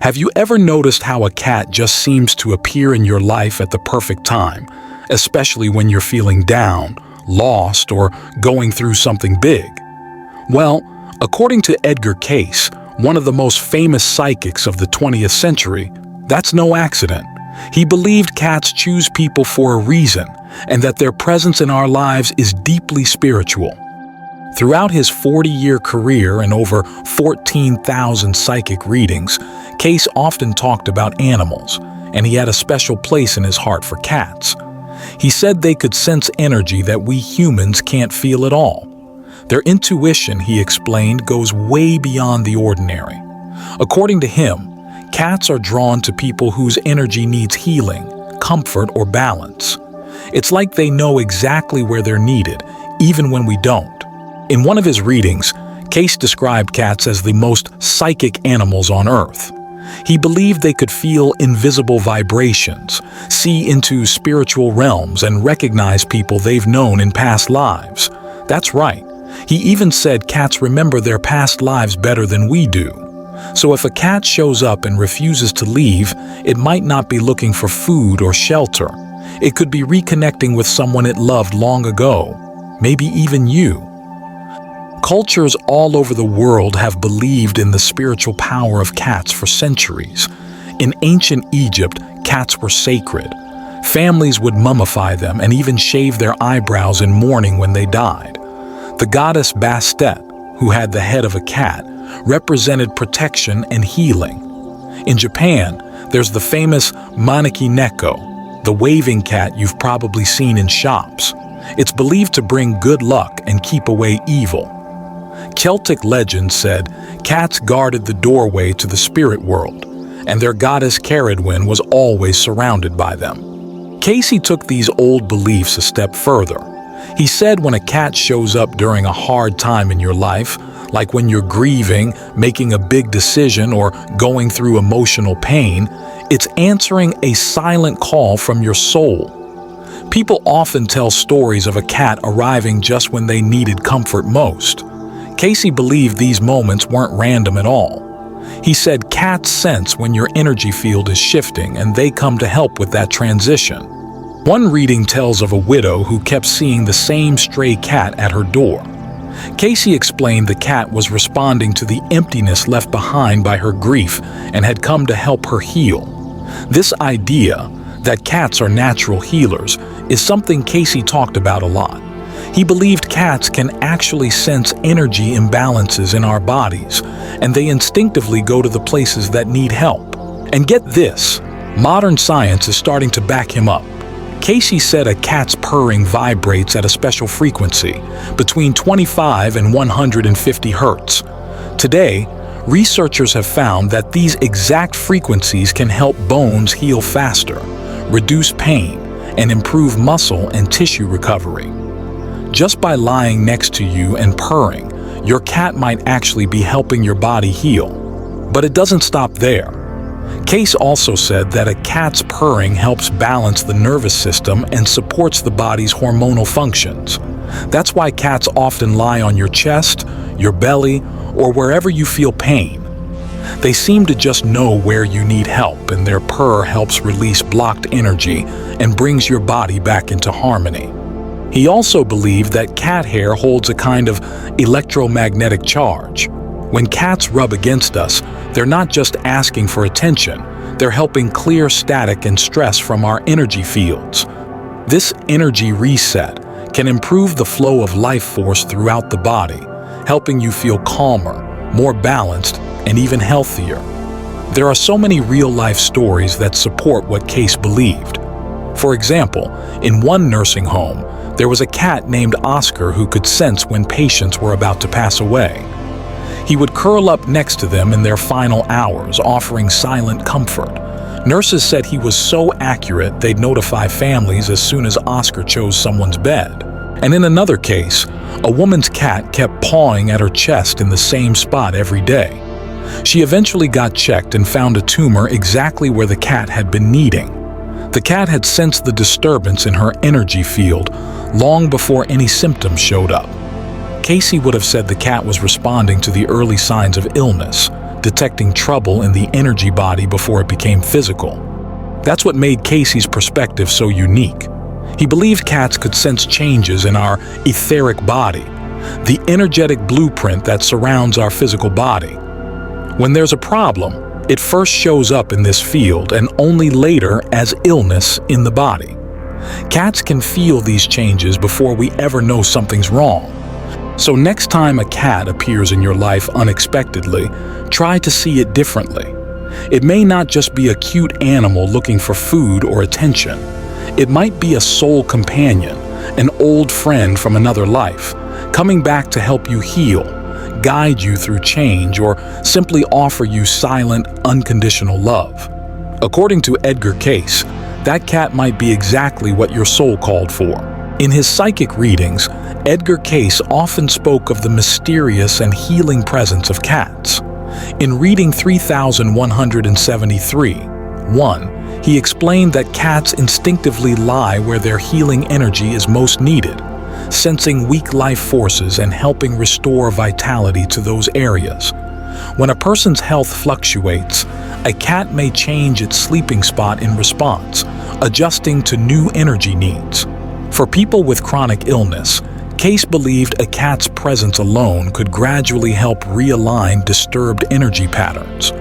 Have you ever noticed how a cat just seems to appear in your life at the perfect time, especially when you're feeling down, lost, or going through something big? Well, according to Edgar Cayce, one of the most famous psychics of the 20th century, that's no accident. He believed cats choose people for a reason, and that their presence in our lives is deeply spiritual. Throughout his 40-year career and over 14,000 psychic readings, Cayce often talked about animals, and he had a special place in his heart for cats. He said they could sense energy that we humans can't feel at all. Their intuition, he explained, goes way beyond the ordinary. According to him, cats are drawn to people whose energy needs healing, comfort, or balance. It's like they know exactly where they're needed, even when we don't. In one of his readings, Cayce described cats as the most psychic animals on Earth. He believed they could feel invisible vibrations, see into spiritual realms, and recognize people they've known in past lives. That's right. He even said cats remember their past lives better than we do. So if a cat shows up and refuses to leave, it might not be looking for food or shelter. It could be reconnecting with someone it loved long ago, maybe even you. Cultures all over the world have believed in the spiritual power of cats for centuries. In ancient Egypt, cats were sacred. Families would mummify them and even shave their eyebrows in mourning when they died. The goddess Bastet, who had the head of a cat, represented protection and healing. In Japan, there's the famous Maneki Neko, the waving cat you've probably seen in shops. It's believed to bring good luck and keep away evil. Celtic legend said cats guarded the doorway to the spirit world, and their goddess Caradwyn was always surrounded by them. Cayce took these old beliefs a step further. He said when a cat shows up during a hard time in your life, like when you're grieving, making a big decision, or going through emotional pain, it's answering a silent call from your soul. People often tell stories of a cat arriving just when they needed comfort most. Cayce believed these moments weren't random at all. He said cats sense when your energy field is shifting, and they come to help with that transition. One reading tells of a widow who kept seeing the same stray cat at her door. Cayce explained the cat was responding to the emptiness left behind by her grief and had come to help her heal. This idea that cats are natural healers is something Cayce talked about a lot. He believed cats can actually sense energy imbalances in our bodies, and they instinctively go to the places that need help. And get this, modern science is starting to back him up. Cayce said a cat's purring vibrates at a special frequency, between 25 and 150 hertz. Today, researchers have found that these exact frequencies can help bones heal faster, reduce pain, and improve muscle and tissue recovery. Just by lying next to you and purring, your cat might actually be helping your body heal. But it doesn't stop there. Cayce also said that a cat's purring helps balance the nervous system and supports the body's hormonal functions. That's why cats often lie on your chest, your belly, or wherever you feel pain. They seem to just know where you need help, and their purr helps release blocked energy and brings your body back into harmony. He also believed that cat hair holds a kind of electromagnetic charge. When cats rub against us, they're not just asking for attention, they're helping clear static and stress from our energy fields. This energy reset can improve the flow of life force throughout the body, helping you feel calmer, more balanced, and even healthier. There are so many real-life stories that support what Cayce believed. For example, in one nursing home, there was a cat named Oscar who could sense when patients were about to pass away. He would curl up next to them in their final hours, offering silent comfort. Nurses said he was so accurate they'd notify families as soon as Oscar chose someone's bed. And in another case, a woman's cat kept pawing at her chest in the same spot every day. She eventually got checked and found a tumor exactly where the cat had been kneading. The cat had sensed the disturbance in her energy field long before any symptoms showed up. Cayce would have said the cat was responding to the early signs of illness, detecting trouble in the energy body before it became physical. That's what made Cayce's perspective so unique. He believed cats could sense changes in our etheric body, the energetic blueprint that surrounds our physical body. When there's a problem, it first shows up in this field and only later as illness in the body. Cats can feel these changes before we ever know something's wrong. So next time a cat appears in your life unexpectedly, try to see it differently. It may not just be a cute animal looking for food or attention. It might be a soul companion, an old friend from another life, coming back to help you heal, guide you through change, or simply offer you silent, unconditional love. According to Edgar Cayce, that cat might be exactly what your soul called for. In his psychic readings, Edgar Cayce often spoke of the mysterious and healing presence of cats. In reading 3173, he explained that cats instinctively lie where their healing energy is most needed, sensing weak life forces and helping restore vitality to those areas. When a person's health fluctuates, a cat may change its sleeping spot in response, adjusting to new energy needs. For people with chronic illness, Cayce believed a cat's presence alone could gradually help realign disturbed energy patterns.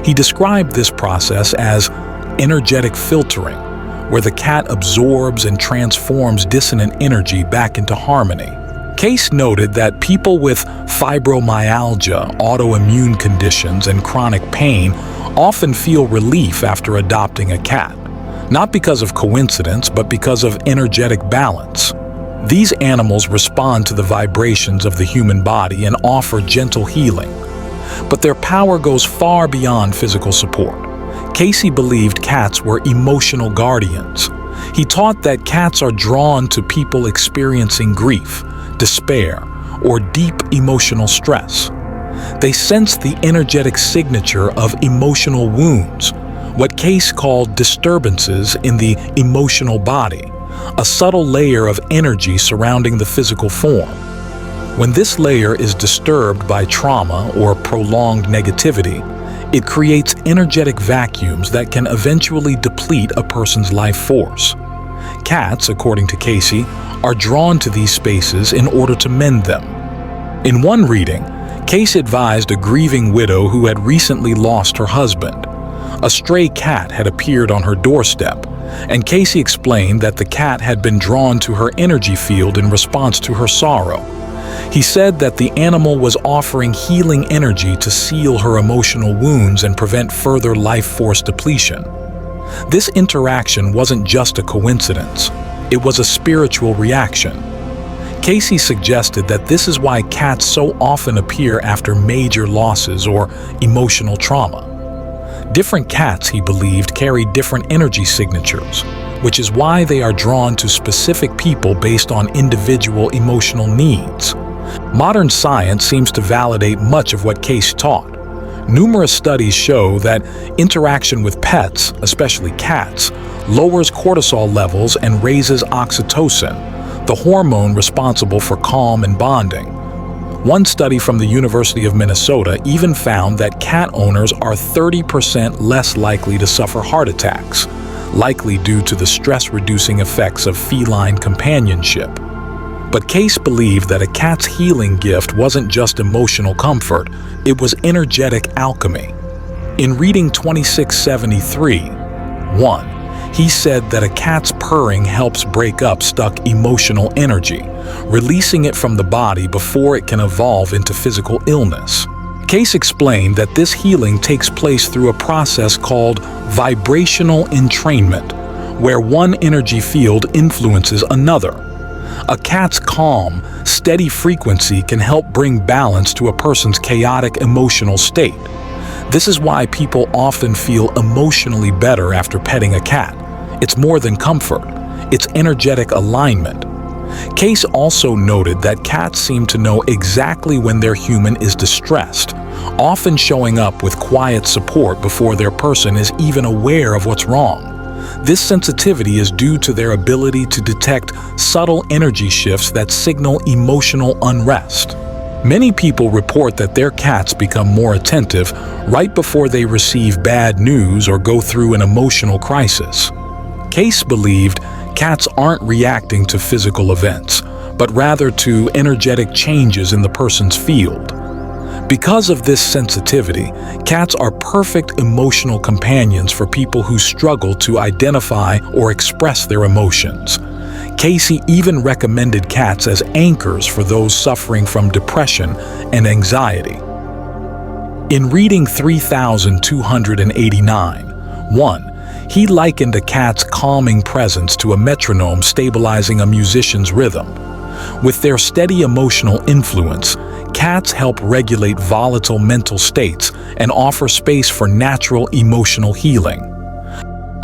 He described this process as energetic filtering, where the cat absorbs and transforms dissonant energy back into harmony. Cayce noted that people with fibromyalgia, autoimmune conditions, and chronic pain often feel relief after adopting a cat, not because of coincidence, but because of energetic balance. These animals respond to the vibrations of the human body and offer gentle healing. But their power goes far beyond physical support. Cayce believed cats were emotional guardians. He taught that cats are drawn to people experiencing grief, despair, or deep emotional stress. They sense the energetic signature of emotional wounds, what Cayce called disturbances in the emotional body, a subtle layer of energy surrounding the physical form. When this layer is disturbed by trauma or prolonged negativity, it creates energetic vacuums that can eventually deplete a person's life force. Cats, according to Cayce, are drawn to these spaces in order to mend them. In one reading, Cayce advised a grieving widow who had recently lost her husband. A stray cat had appeared on her doorstep, and Cayce explained that the cat had been drawn to her energy field in response to her sorrow. He said that the animal was offering healing energy to seal her emotional wounds and prevent further life force depletion. This interaction wasn't just a coincidence, it was a spiritual reaction. Cayce suggested that this is why cats so often appear after major losses or emotional trauma. Different cats, he believed, carry different energy signatures, which is why they are drawn to specific people based on individual emotional needs. Modern science seems to validate much of what Cayce taught. Numerous studies show that interaction with pets, especially cats, lowers cortisol levels and raises oxytocin, the hormone responsible for calm and bonding. One study from the University of Minnesota even found that cat owners are 30% less likely to suffer heart attacks, likely due to the stress-reducing effects of feline companionship. But Cayce believed that a cat's healing gift wasn't just emotional comfort, it was energetic alchemy. In reading 2673, he said that a cat's purring helps break up stuck emotional energy, releasing it from the body before it can evolve into physical illness. Cayce explained that this healing takes place through a process called vibrational entrainment, where one energy field influences another. A cat's calm, steady frequency can help bring balance to a person's chaotic emotional state. This is why people often feel emotionally better after petting a cat. It's more than comfort, it's energetic alignment. Cayce also noted that cats seem to know exactly when their human is distressed, often showing up with quiet support before their person is even aware of what's wrong. This sensitivity is due to their ability to detect subtle energy shifts that signal emotional unrest. Many people report that their cats become more attentive right before they receive bad news or go through an emotional crisis. Cayce believed cats aren't reacting to physical events, but rather to energetic changes in the person's field. Because of this sensitivity, cats are perfect emotional companions for people who struggle to identify or express their emotions. Cayce even recommended cats as anchors for those suffering from depression and anxiety. In reading 3289, 1, he likened a cat's calming presence to a metronome stabilizing a musician's rhythm. With their steady emotional influence, cats help regulate volatile mental states and offer space for natural emotional healing.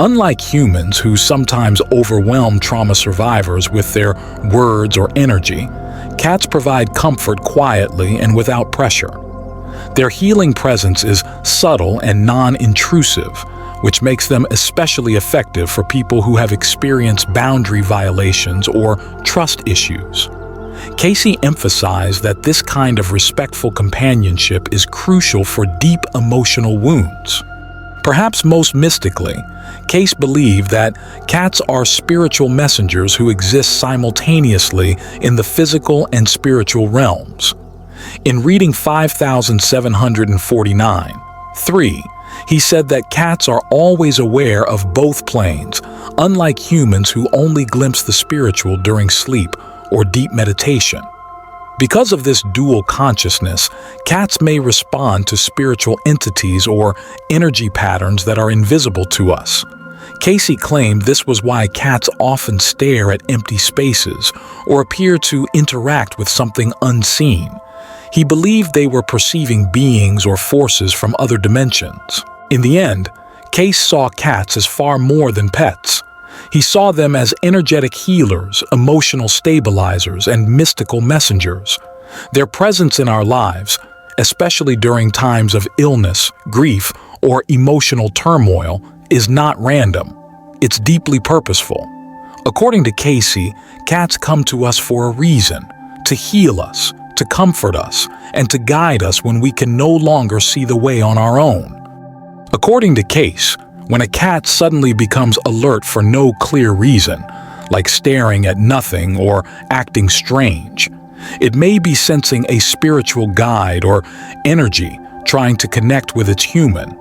Unlike humans who sometimes overwhelm trauma survivors with their words or energy, cats provide comfort quietly and without pressure. Their healing presence is subtle and non-intrusive, which makes them especially effective for people who have experienced boundary violations or trust issues. Cayce emphasized that this kind of respectful companionship is crucial for deep emotional wounds. Perhaps most mystically, Cayce believed that cats are spiritual messengers who exist simultaneously in the physical and spiritual realms. In reading 5749, 3, he said that cats are always aware of both planes, unlike humans who only glimpse the spiritual during sleep or deep meditation. Because of this dual consciousness, cats may respond to spiritual entities or energy patterns that are invisible to us. Cayce claimed this was why cats often stare at empty spaces or appear to interact with something unseen. He believed they were perceiving beings or forces from other dimensions. In the end, Cayce saw cats as far more than pets. He saw them as energetic healers, emotional stabilizers, and mystical messengers. Their presence in our lives, especially during times of illness, grief, or emotional turmoil, is not random. It's deeply purposeful. According to Cayce, cats come to us for a reason: to heal us, to comfort us, and to guide us when we can no longer see the way on our own. According to Cayce, when a cat suddenly becomes alert for no clear reason, like staring at nothing or acting strange, it may be sensing a spiritual guide or energy trying to connect with its human.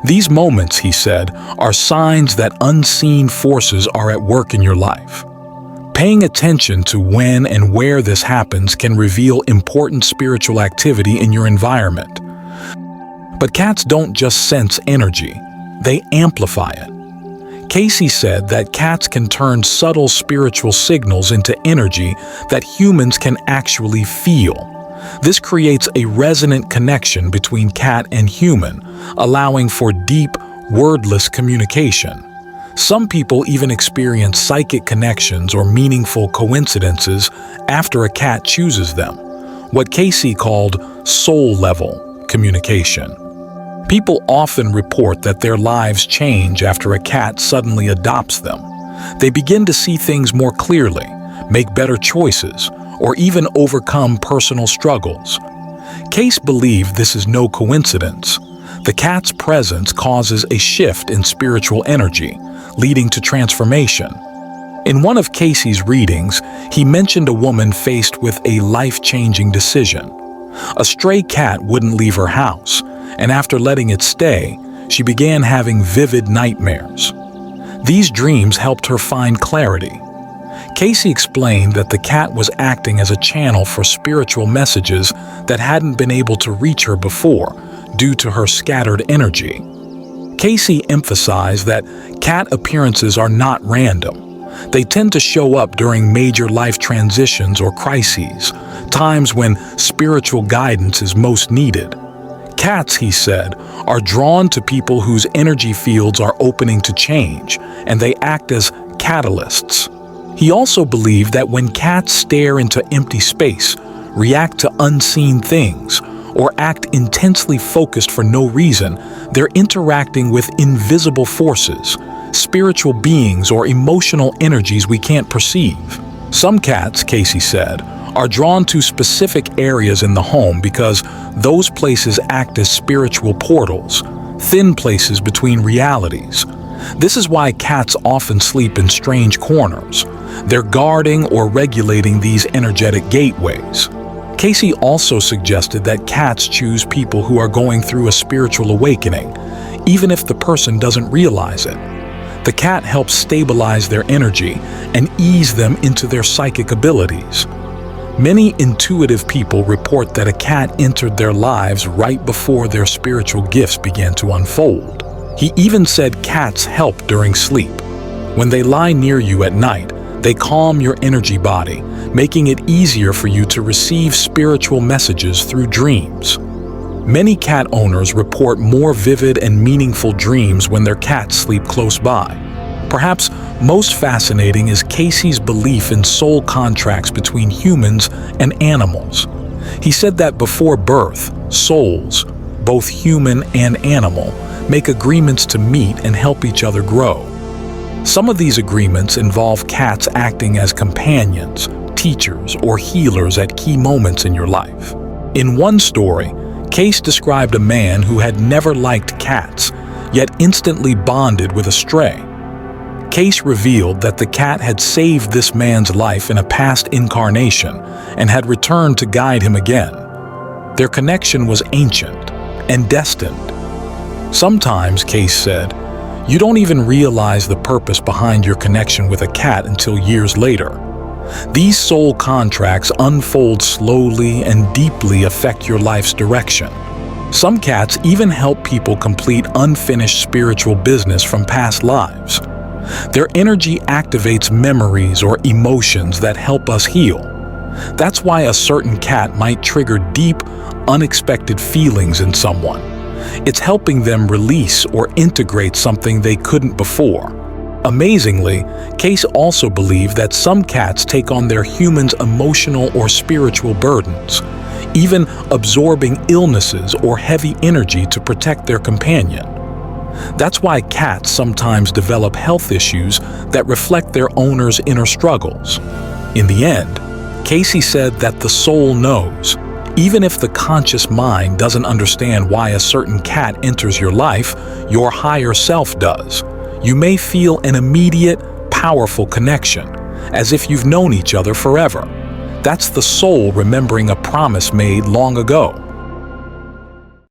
These moments, he said, are signs that unseen forces are at work in your life. Paying attention to when and where this happens can reveal important spiritual activity in your environment. But cats don't just sense energy, they amplify it. Cayce said that cats can turn subtle spiritual signals into energy that humans can actually feel. This creates a resonant connection between cat and human, allowing for deep, wordless communication. Some people even experience psychic connections or meaningful coincidences after a cat chooses them, what Cayce called soul-level communication. People often report that their lives change after a cat suddenly adopts them. They begin to see things more clearly, make better choices, or even overcome personal struggles. Cayce believed this is no coincidence. The cat's presence causes a shift in spiritual energy, leading to transformation. In one of Cayce's readings, he mentioned a woman faced with a life-changing decision. A stray cat wouldn't leave her house, and after letting it stay, she began having vivid nightmares. These dreams helped her find clarity. Cayce explained that the cat was acting as a channel for spiritual messages that hadn't been able to reach her before due to her scattered energy. Cayce emphasized that cat appearances are not random. They tend to show up during major life transitions or crises, times when spiritual guidance is most needed. Cats, he said, are drawn to people whose energy fields are opening to change, and they act as catalysts. He also believed that when cats stare into empty space, react to unseen things, or act intensely focused for no reason, they're interacting with invisible forces, spiritual beings, or emotional energies we can't perceive. Some cats, Cayce said, are drawn to specific areas in the home because those places act as spiritual portals, thin places between realities. This is why cats often sleep in strange corners. They're guarding or regulating these energetic gateways. Cayce also suggested that cats choose people who are going through a spiritual awakening, even if the person doesn't realize it. The cat helps stabilize their energy and ease them into their psychic abilities. Many intuitive people report that a cat entered their lives right before their spiritual gifts began to unfold. He even said cats help during sleep. When they lie near you at night, they calm your energy body, making it easier for you to receive spiritual messages through dreams. Many cat owners report more vivid and meaningful dreams when their cats sleep close by. Perhaps most fascinating is Cayce's belief in soul contracts between humans and animals. He said that before birth, souls, both human and animal, make agreements to meet and help each other grow. Some of these agreements involve cats acting as companions, teachers, or healers at key moments in your life. In one story, Cayce described a man who had never liked cats, yet instantly bonded with a stray. Cayce revealed that the cat had saved this man's life in a past incarnation and had returned to guide him again. Their connection was ancient and destined. Sometimes, Cayce said, you don't even realize the purpose behind your connection with a cat until years later. These soul contracts unfold slowly and deeply affect your life's direction. Some cats even help people complete unfinished spiritual business from past lives. Their energy activates memories or emotions that help us heal. That's why a certain cat might trigger deep, unexpected feelings in someone. It's helping them release or integrate something they couldn't before. Amazingly, Cayce also believed that some cats take on their humans' emotional or spiritual burdens, even absorbing illnesses or heavy energy to protect their companion. That's why cats sometimes develop health issues that reflect their owner's inner struggles. In the end, Cayce said that the soul knows. Even if the conscious mind doesn't understand why a certain cat enters your life, your higher self does. You may feel an immediate, powerful connection, as if you've known each other forever. That's the soul remembering a promise made long ago.